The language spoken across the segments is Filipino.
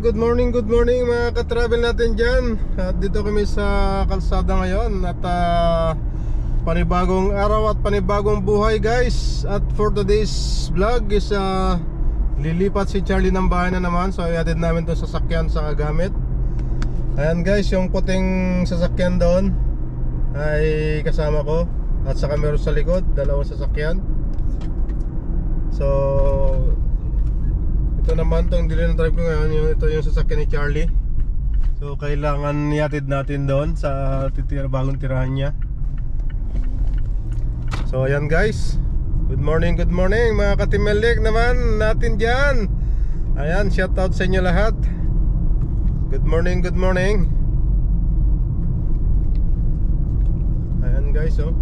good morning mga ka-travel natin dyan. At dito kami sa kalsada ngayon. At panibagong araw at panibagong buhay guys. At for today's vlog is lilipat si Charlie ng bahay na naman. So iatid namin itong sasakyan sa gamit. Ayan guys, yung puting sasakyan doon ay kasama ko. At saka meron sa likod, dalawang sasakyan. So ito naman itong dili na drive ko ngayon, ito yung sasakyan ni Charlie. So kailangan iatid natin doon sa bagong tirahan niya. So ayan guys, good morning mga katimelik naman natin dyan. Ayan, shout out sa inyo lahat. Good morning. Ayan guys, oh.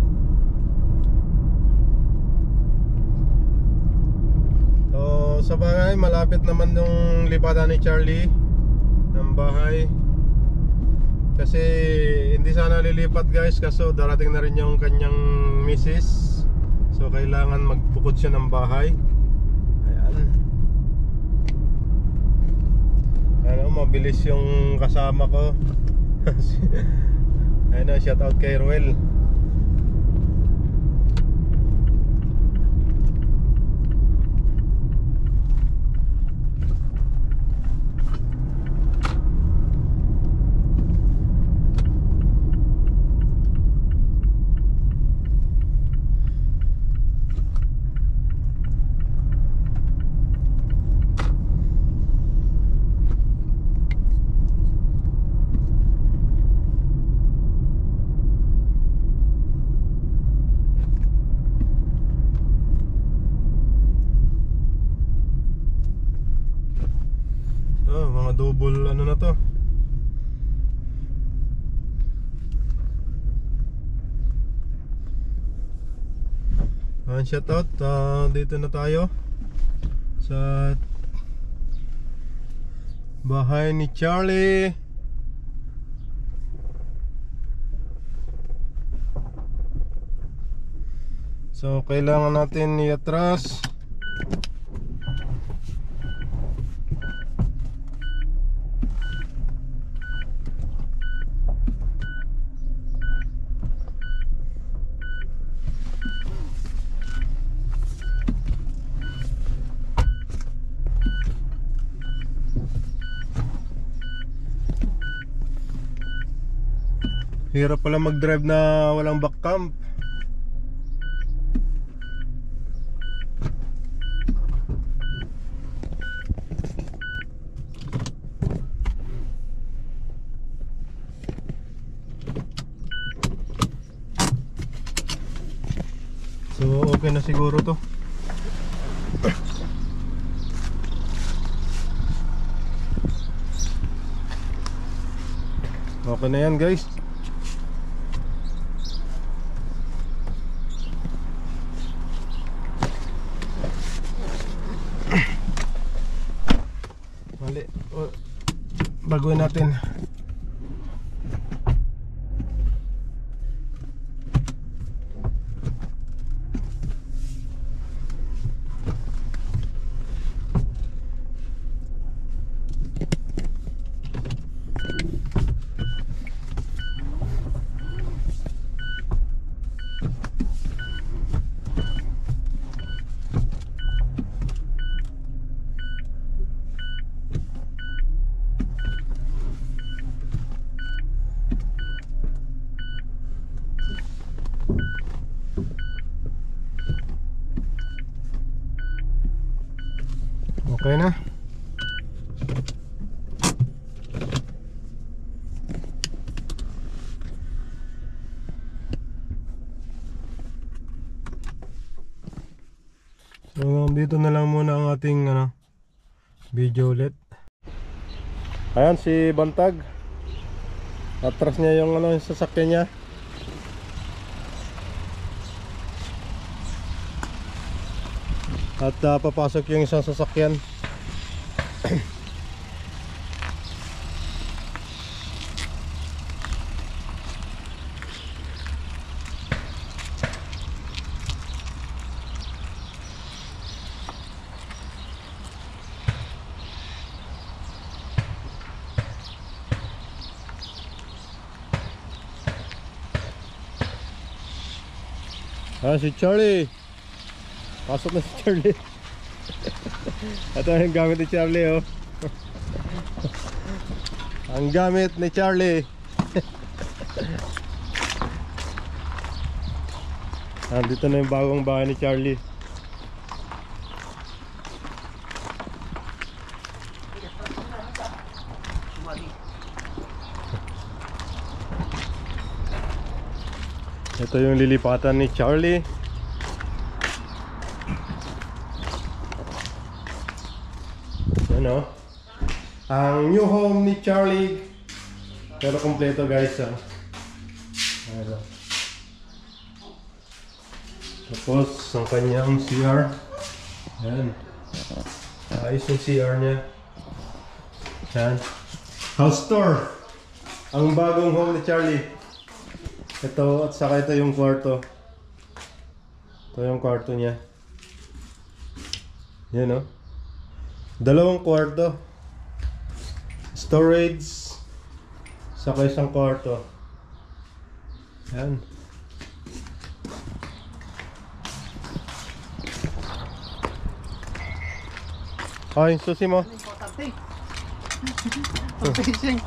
So sa bahay, malapit naman yung lipatan ni Charlie ng bahay. Kasi hindi sana lilipat guys, kaso darating na rin yung kanyang misis. So kailangan magbukod siya ng bahay. Ayan. Ano, mabilis yung kasama ko. Ayan, shout out kay Ruel. Mga double ano na to. Shout out, dito na tayo sa bahay ni Charlie. So kailangan natin i-atras. Hirap pala mag-drive na walang back cam. So okay na siguro to. Okay na yan guys. Baguhin natin. Okay na. So dito na lang muna ang ating video ulit. Ayan si Bantag. Atras niya yung yung sasakyan niya. At papasok yung isang sasakyan. Ah, si Charlie. Pasok na si Charlie. Ito yung gamit ni Charlie, oh. Ang gamit ni Charlie. Dito na yung bagong bahay ni Charlie. Ito yung lilipatan ni Charlie. Ano? Ang new home ni Charlie. Pero kompleto guys, ah. Ayan. Tapos ang kanyang CR. Ayan. Ayos yung CR niya. Ayan. House tour. Ang bagong home ni Charlie. Ito at saka ito yung kwarto. Ito yung kwarto niya. Yan, oh. Dalawang kwarto. Storage. Saka isang kwarto. Yan. Ay, susi mo. Fishing.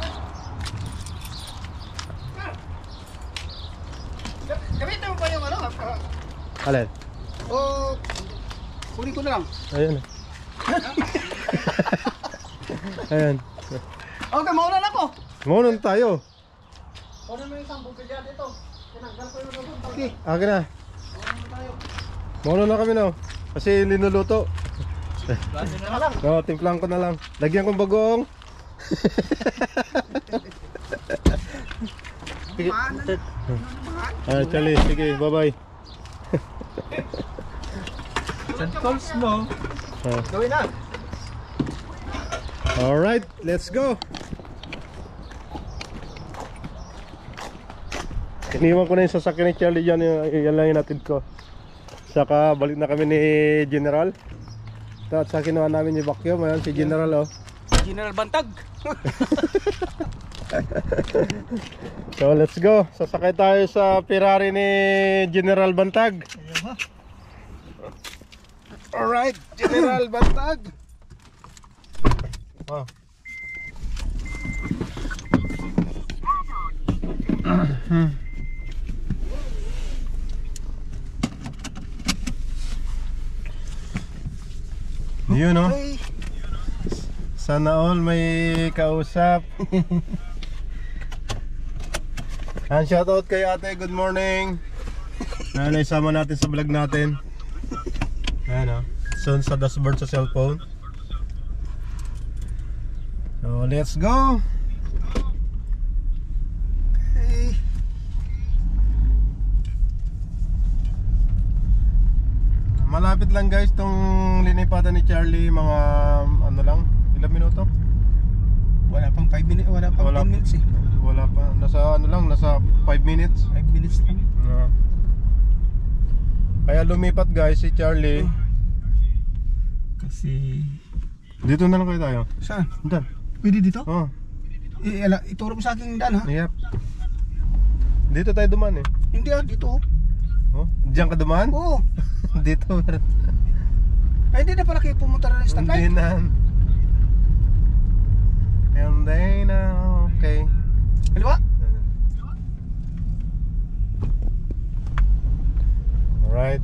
Gamitin mo pa yung ano? Alin? O kunin ko na lang. Ayan. Ayan. Okay, mauna na ako. Ngunun tayo. Kunin mo yung isang bumbilya dito. Tinanggal ko yung bumbilya. Okay. Akin na. Ngunun na kami na. Kasi linuluto. Na lang. No, timplang ko na lang. Lagyan kong bagong. Sige. Charlie, sige, bye-bye. Send calls mo. Gawin na. Alright, let's go. Iniwan ko na yung sasakyan ni Charlie dyan. Yan lang yung natid ko. Saka balik na kami ni General. At sa kinuha namin yung vacuum. Ayan si General, oh. General Bantag. So let's go. Sasakay tayo sa Ferrari ni General Bantag. Alright, General Bantag. Oh. Yun, no? Sana all may kausap. And shoutout kay ate, good morning. Ayan, isama natin sa vlog natin. Ayan, o. Soon sa dashboard sa cellphone. So let's go. Okay. Malapit lang guys tong linipatan ni Charlie. Mga ano lang, ilang minuto? Wala pang 5 minutes, wala pang 10 minutes eh. Wala pa, nasa ano lang, nasa 5 minutes. 5 minutes lang. Kaya lumipat guys si Charlie. Kasi Dito na lang kayo tayo. saan? Dito. Pwede dito? Oh. Ituro mo sa akin daan ha? Yep. Dito tayo duman eh. Hindi ah, dito. Oh, diyan ka duman? Oo. Dito. Ay, hindi na pala kayo pumunta na ng stand Hindi light. na. Hindi na. Okay. Kaliwa? Alright.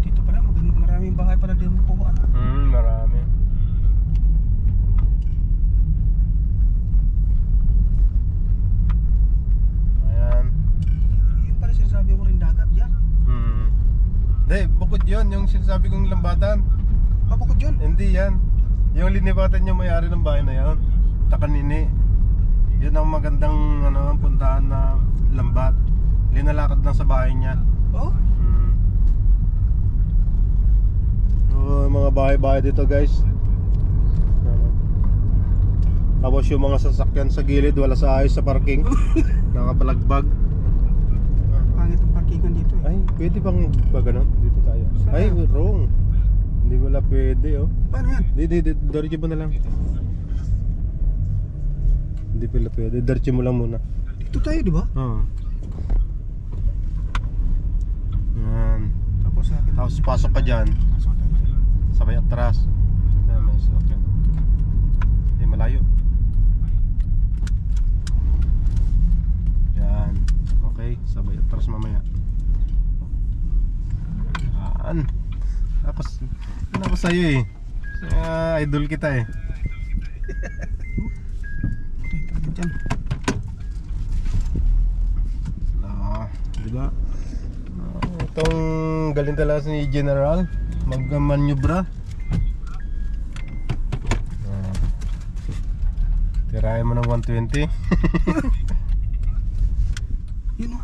Dito pala, maraming bahay pala din mo kuha. Marami. Ayan. Yun pala sinasabi ko rin dagat yan. Hindi, bukod yun, yung sinasabi kong lambatan. Mabukod yun. Hindi yan. Yung linipatan yung may-ari ng bahay na yan. Takanini. Yun ang magandang ano, puntahan na lambat. Linalakad lang sa bahay niya. Oo? So, mga bahay-bahay dito guys. Tapos yung mga sasakyan sa gilid, wala sa ayos sa parking. Nakapalagbag. Pangit ang parkingan dito eh. Ay, pwede bang ba ganun? Dito tayo. Saan? Ay, wrong. Hindi wala pwede, oh. Paano yan? Diretso mo na lang. Hindi pala pwede. Diretso mo lang muna. Dito tayo, di ba? Oo. Yan. Tapos pasok ka dyan. Sabay atras. Yan, may sasakyan. Hindi, malayo. Yan. Okay, sabay atras mamaya. Yan. Tapos, ano ko sa'yo eh. Idol kita eh. Dyan. Diba? Itong galing talaga ni General mag-manubra. Tirahin mo ng 120. Yun o.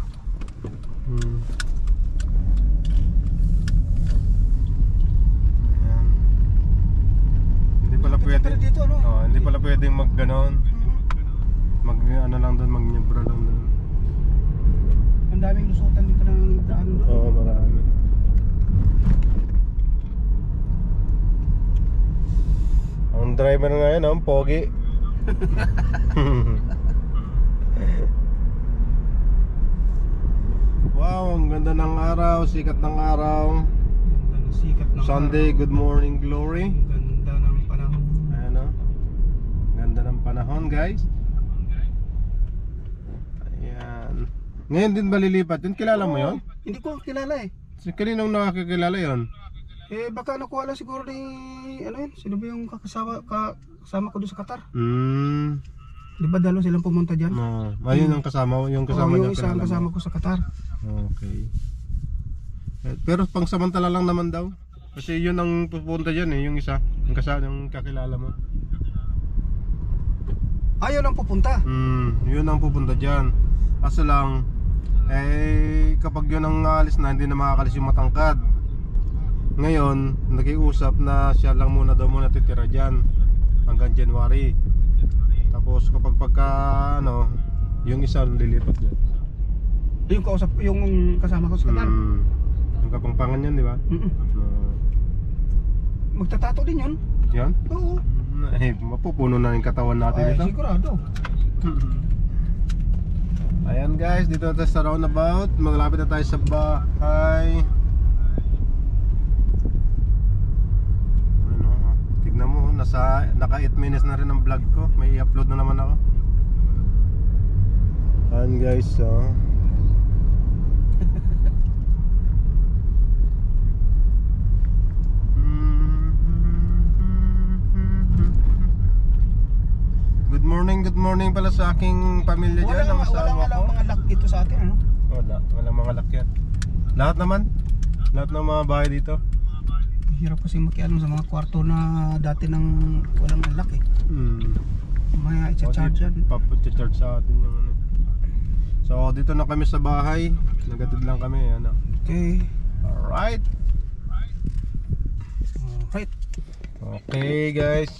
Ayan. Hindi pala pwede dito, ano? hindi pala pwedeng mag-ganon. Mag ano lang doon, mag-manubra lang doon. Ang daming lusutan dito ng daan. Oo, marami. Ang driver ngayon, ang pogi. Wow, ang ganda ng araw, sikat ng araw. Ganda ng sikat ng Sunday, good morning glory. Ganda ng panahon. Ayan o. Ganda ng panahon, guys. Ayan. Ngayon din ba lilipat yun? Kilala mo yun? Hindi ko kilala eh. Kaninong nakakilala yun? Baka nakuha lang siguro ni ano yun, sino ba yung kasama ko doon sa Qatar? Di ba dalo silang pumunta dyan? Ayun ang kasama, yung kasama niya. Yung isang kasama ko sa Qatar. Okay. Pero pangsamantala lang naman daw. Kasi yun ang pupunta dyan eh, yung isa. Yung kasama, yung kakilala mo. Ayun ang pupunta? Yun ang pupunta dyan. Kaso lang, kapag yun ang alis na, hindi na makakalis yung matangkad. Ngayon, nakiusap na siya lang muna daw muna titira dyan hanggang January. Tapos kapag ano, yung isa lilipat dyan. Yung kausap, yung kasama ko sa Qatar? Yung Kapampangan yun, di ba? Magtatato din yun? Yan? Oo. Mapupuno na yung katawan natin dito. Sigurado. Ayan guys, dito na tayo sa roundabout. Maglapit na tayo sa bahay. Ano, tignan mo, naka 8 minutes na rin ang vlog ko. May i-upload na naman ako. Ayan guys, Good morning pala sa aking pamilya dyan. Ang asawa ko. Walang mga lock dito sa atin, ano? Walang mga lock yan. Lahat naman. Lahat ng mga bahay dito. Hirap kasi makialam sa mga kwarto na dati nang walang lock eh. Maya i-charge yan. Paputi-charge sa atin yung ano. So dito na kami sa bahay. Nagatid lang kami, ano. Okay. Alright. Right. Okay guys.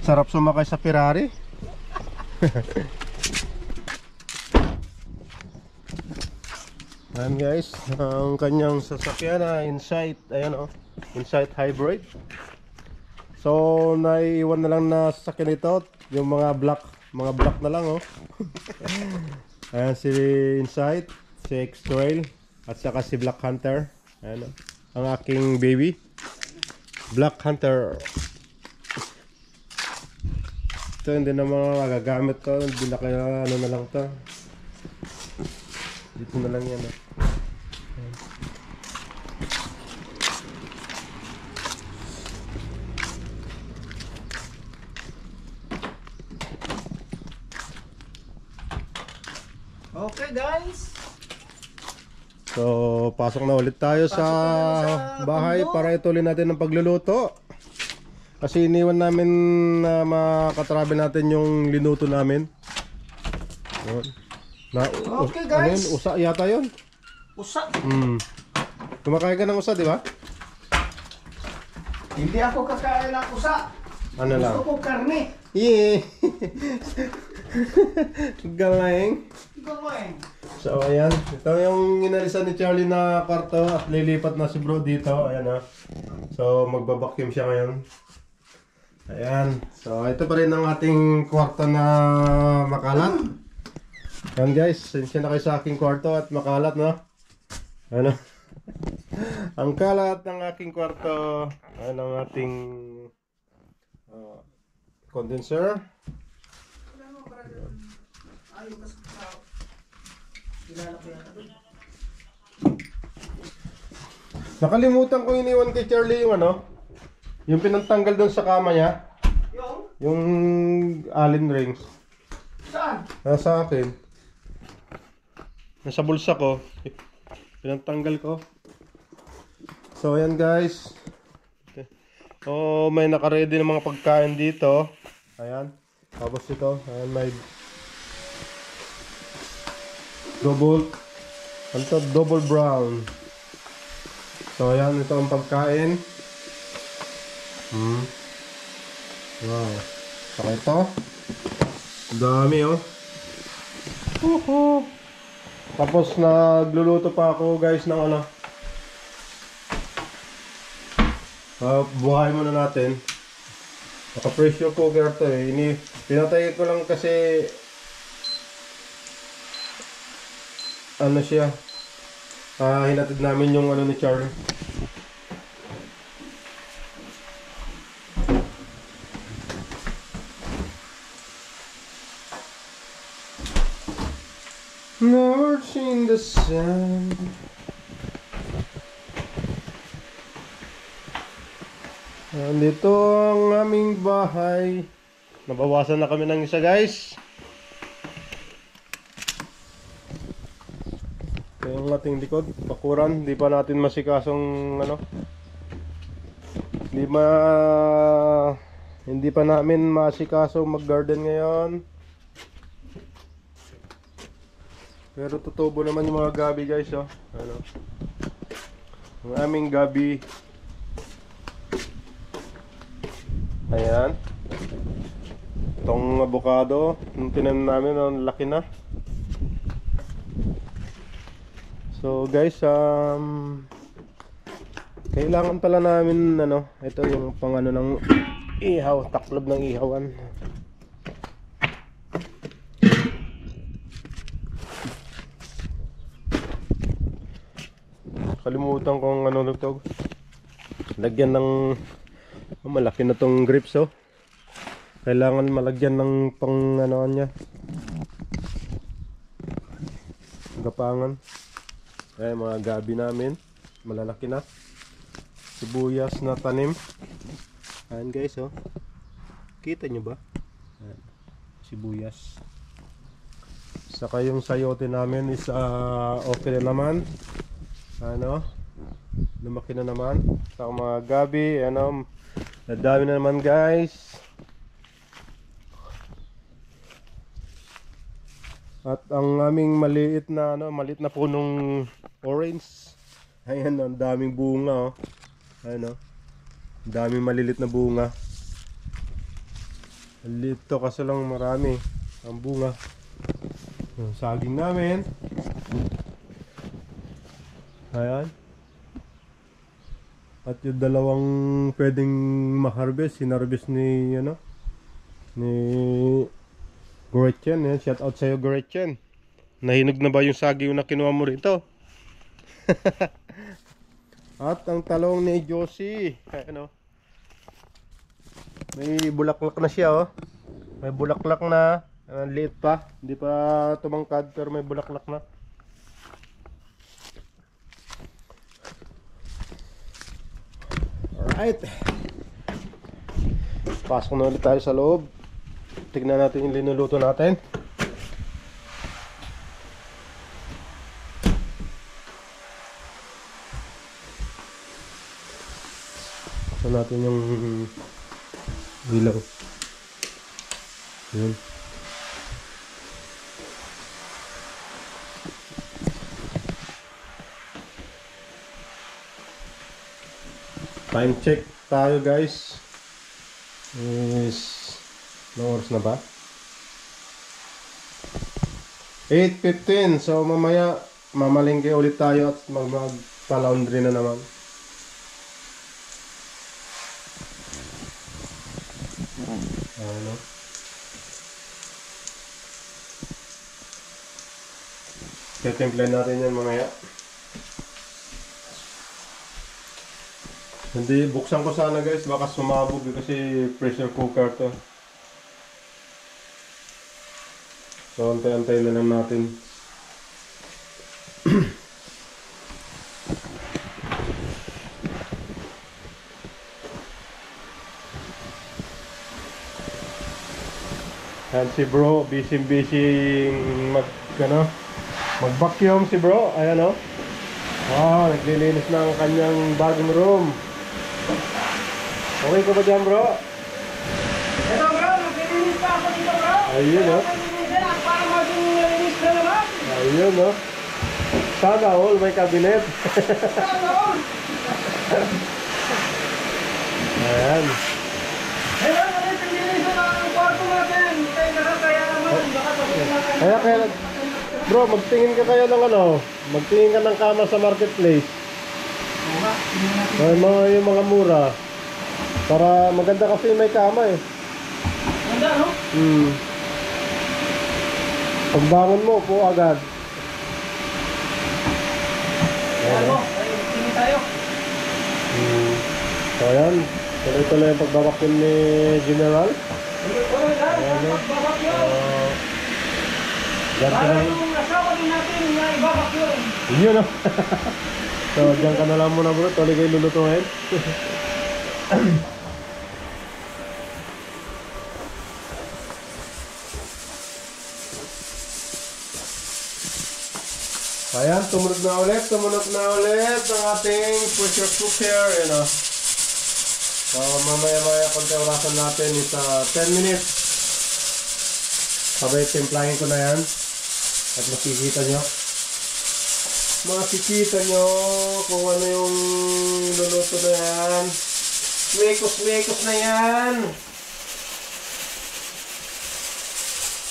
Sarap sumakay sa Ferrari. Ayan guys, ang kanyang sasakyan na Insight, ayan o, Insight Hybrid. So naiiwan na lang na sasakyan ito, yung mga black na lang oh. Ayan si Insight, si X-Trail at saka si Black Hunter. Ayan o, ang aking baby Black Hunter. Ito hindi na mga magagamit to, hindi na kaya ano na lang to. Dito na lang yan. Okay guys. So, pasok na ulit tayo sa bahay para ituloy natin ang pagluluto. Kasi iniwan namin na makatravel natin yung linuto namin. Okay guys. Ano yun? Usa yata yun? Usa? Kumakain ka ng usa, di ba? Hindi ako kakain ng usa. Ano lang? Gusto ko karne. Yeah. Galing. Galing. So ayan, ito yung inalisan ni Charlie na kwarto at lilipat na si bro dito. Ayan ha. So magbabacuum siya ngayon. Ayan. So ito pa rin ang ating kwarto na makalat. Ayan guys, sensya na kayo sa aking kwarto at makalat, no? Ano? Ang kalat ng aking kwarto. Ayan ang ating condenser. Nakalimutan ko iniwan kay Charlie yung ano, yung pinantanggal doon sa kama niya. Yung allen rings. Saan? Nasa akin. Nasa bulsa ko. Pinantanggal ko. So ayan guys. So may naka-ready ng mga pagkain dito. Ayan. Tapos ito, ayan may double brown. So ayan, ito ang pagkain. Wow. Saka ito. Dami oh. Tapos nagluluto pa ako guys ng ano. Buhayin muna natin. Naka-pressure cooker to eh. Pinatay ko lang kasi ano siya. Hinatid namin yung ano ni Charlie. Never seen the sun. Andito ang aming bahay. Nabawasan na kami ng isa guys. Ito yung ating likod, bakuran. Hindi pa natin masikasong ano. Hindi pa namin masikasong mag-garden ngayon. Pero tutubo naman yung mga gabi guys oh. Ano? Ang aming gabi. Ayan. Itong avocado, nung tinanim namin, ang laki na. So guys, kailangan pala namin ano, ito yung pang ano ng ihaw, taklob ng ihawan. Kalimutan kong ano nito. Lagyan ng malaki na tong grips oh. Kailangan malagyan ng pang ano niya. Gapangan. Ay mga gabi namin, malalaki na. Sibuyas na tanim. Ayan guys oh. Kita nyo ba? Ayan. Sibuyas. Saka yung sayote namin is okay na naman. Ano? Lumaki na naman. Saka mga gabi, ano, nadami na naman guys. At ang aming maliit na ano, maliit na punong orange. Ayan, ang daming bunga oh. Ayan oh. Ang daming malilit na bunga. Lito kasi lang marami ang bunga. Yung saging namin. Ayan. At yung dalawang pwedeng ma-harvest, sinarvest ni ano, ni Gretchen. Shout out sa'yo Gretchen. Nahinog na ba yung saging na kinuha mo rito? At ang talong ni Josie. Ano? May bulaklak na siya oh. May bulaklak na. Liit pa. Hindi pa tumangkad pero may bulaklak na. Alright. Pasok na ulit tayo sa loob. Tignan natin yung linuluto natin. Pasok natin yung ilaw. Yun. Time check tayo guys. Is anong oras na ba? 8:15. So mamaya mamalingki ulit tayo at magpa-laundry na naman. Ano? Titimplahin natin yan mamaya. Hindi, buksan ko sana guys, baka sumabog kasi pressure cooker to. So antay-antay na lang natin. Yan si bro, busy mag-vacuum si bro. Ayan o. Wow, naglilinis ng kanyang bagong room. Okay ko ba dyan bro? Ito bro, naglilinis pa ako dito bro. Ayun o. Para maging linis na naman. Ayun o. Sana all may cabinet. Ayan. Hello, naglilinis na ang kwarto natin. Kaya naman, baka sabihin natin. Kaya, bro, magtingin ka kaya ng magtingin ka ng kama sa marketplace. Yung mga mura. Para maganda kasi may kama eh. Ganda, no? Pagbangon mo, po agad. Ano? Tingin tayo. So ayan, tuloy-tuloy yung pagbabakin ni General. Tuloy tayo, magbabakyo. Diyan ka Para na. yung asawa din natin na ibabakyo. Yun o. So diyan ka na lang muna bro, tuloy kayo lulutuin. Ayan, tumunod na ulit ang ating pressure cooker, you know. So, mamaya-maya konti orasan natin is 10 minutes. Sabay timplahin ko na yan. At makikita nyo kung ano yung luluto na yan. Mekos na yan.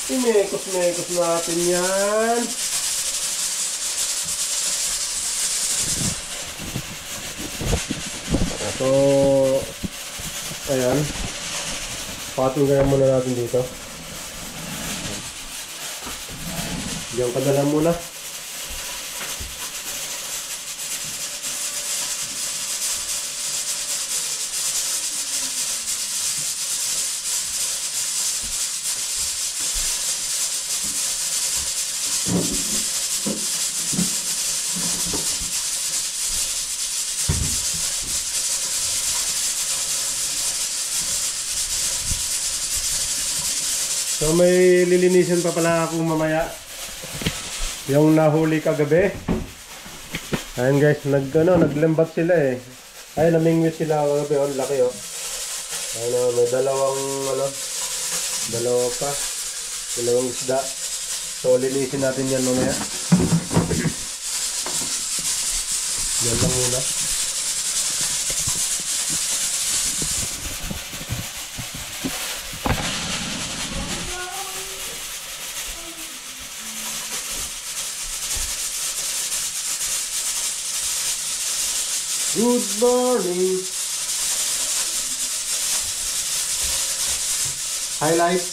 Imekos natin yan. So, ayan. Patunggayan muna natin dito. Diyan ka na lang muna. So may lilinisin pa pala akong mamaya. Yung nahuli kagabi. Ayan guys, naglambat sila eh. Ay, namingwit sila kagabi, oh, laki oh. Ayan, may dalawang isda. So linisin natin yan mamaya. Yan lang muna. Good morning. Highlights.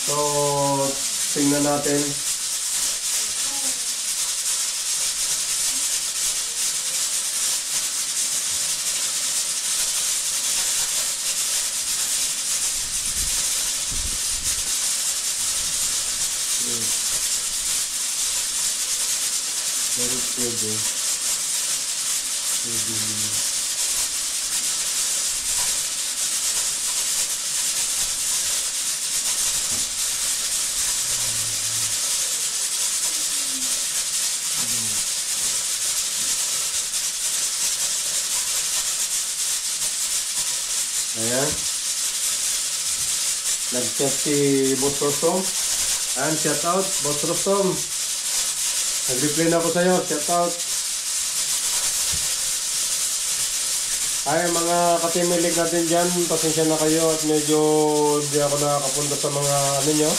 So, tingnan natin. Pwede. Ayan. Nag-chat si Boss Rosom. Ayan, shout out, Boss Rosom. Nag-reply na ako sa'yo, shout out. Ay, mga katimilig natin dyan, pasensya na kayo at medyo hindi ako nakakapunta sa mga ano nyo,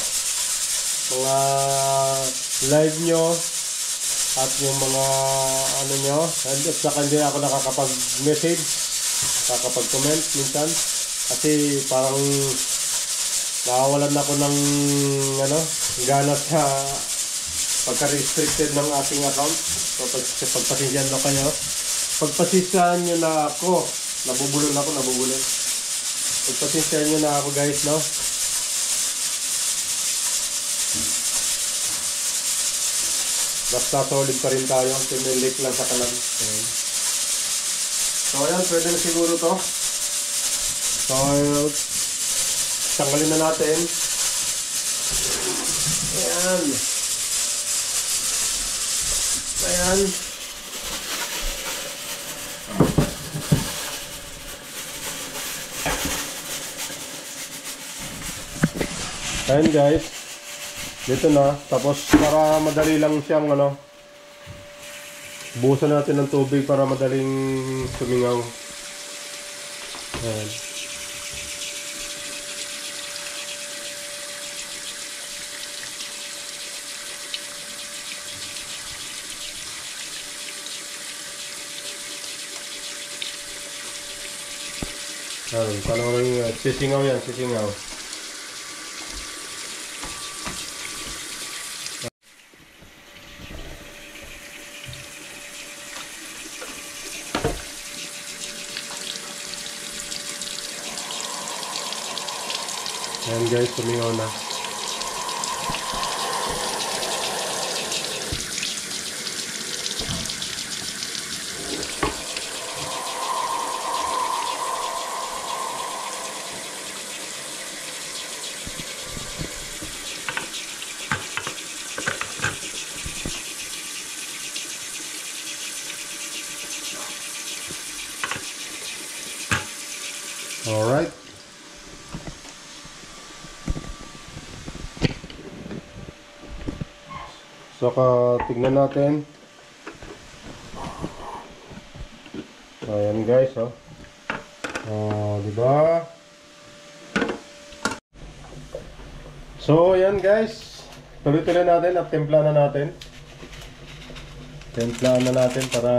mga live nyo at yung mga ano nyo, at saka hindi ako nakakapag-message, nakakapag-comment minsan kasi parang nawawalan na ako ng ano, gana sa pagka-restricted ng ating account. So pagpasensyahan na kayo, pagpasensyahan nyo na ako, nabubulol ako, pagpasensyahan nyo na ako guys, no? Basta solid pa rin tayo, timilik lang sa kanan. Okay. So ayan, pwede na siguro to. So tanggalin na natin. Ayan. Ayan. Ayan guys. Dito na. Tapos para madali lang siyang ano, buhusan natin ng tubig para madaling sumingaw. Ayan. Ayan. Paano rin sisingaw yan, sisingaw. Ayan guys, sumingaw na. Alright. So, tignan natin. Ayan guys, oh. Diba? So, ayan guys. Tuloy-tuloy natin at templahan na natin. Templahan na natin para...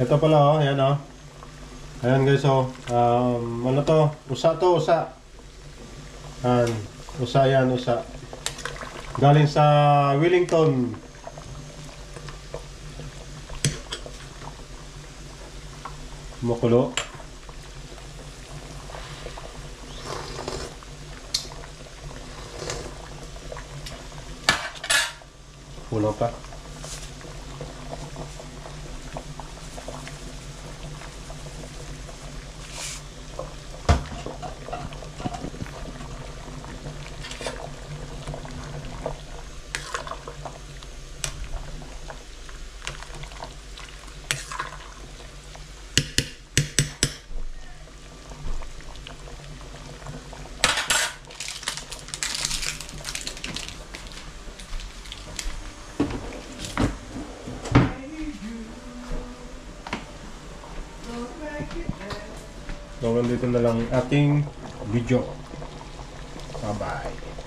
Ito pala, oh. Ayan, oh. Ayan guys, oh. Ano to? Usa to, usa. Ayan. Usa yan, usa. Galing sa Wellington. Makulo. Kulo pa. So, nandito na lang ating video. Bye-bye.